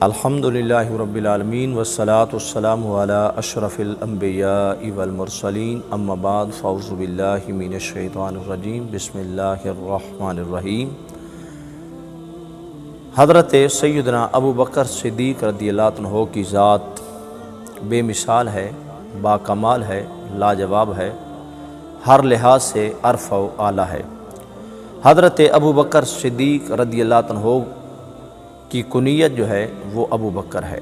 الحمدللہ رب العالمین والصلاة والسلام علی اشرف الانبیاء والمرسلین اما بعد فاعوذ باللہ من الشیطان الرجیم بسم اللہ الرحمن الرحیم۔ حضرت سیدنا ابو بکر صدیق رضی اللہ عنہ کی ذات بے مثال ہے، با کمال ہے، لاجواب ہے، ہر لحاظ سے عرف و اعلیٰ ہے۔ حضرت ابو بکر صدیق رضی اللہ عنہ کی کنیت جو ہے وہ ابو بکر ہے،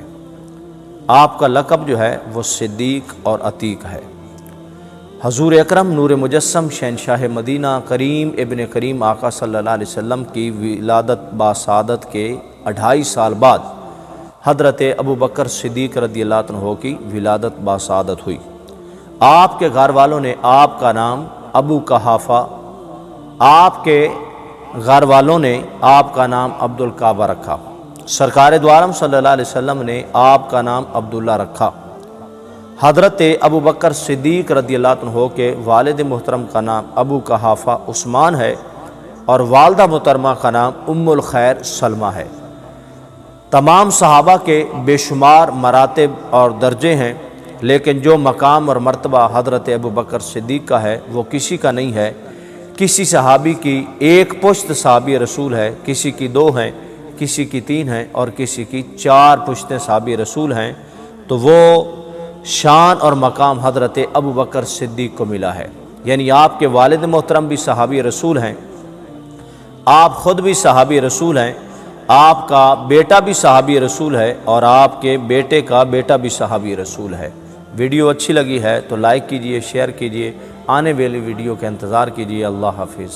آپ کا لقب جو ہے وہ صدیق اور عتیق ہے۔ حضور اکرم نور مجسم شہنشاہ مدینہ کریم ابن کریم آقا صلی اللہ علیہ وسلم کی ولادت باسعادت کے 2.5 سال بعد حضرت ابو بکر صدیق رضی اللہ عنہ کی ولادت باسعادت ہوئی۔ آپ کے گھر والوں نے آپ کا نام ابو قحافہ، آپ کے گھر والوں نے آپ کا نام عبد الکعبہ رکھا۔ سرکار دو عالم صلی اللہ علیہ وسلم نے آپ کا نام عبداللہ رکھا۔ حضرت ابو بکر صدیق رضی اللہ عنہ کے والد محترم کا نام ابو قحافہ عثمان ہے اور والدہ محترمہ کا نام ام الخیر سلمہ ہے۔ تمام صحابہ کے بے شمار مراتب اور درجے ہیں، لیکن جو مقام اور مرتبہ حضرت ابو بکر صدیق کا ہے وہ کسی کا نہیں ہے۔ کسی صحابی کی 1 پشت صحابی رسول ہے، کسی کی 2 ہیں، کسی کی 3 ہیں اور کسی کی 4 پشتیں صحابی رسول ہیں، تو وہ شان اور مقام حضرت ابو بکر صدیق کو ملا ہے۔ یعنی آپ کے والد محترم بھی صحابی رسول ہیں، آپ خود بھی صحابی رسول ہیں، آپ کا بیٹا بھی صحابی رسول ہے اور آپ کے بیٹے کا بیٹا بھی صحابی رسول ہے۔ ویڈیو اچھی لگی ہے تو لائک کیجئے، شیئر کیجئے، آنے والی ویڈیو کا انتظار کیجئے۔ اللہ حافظ۔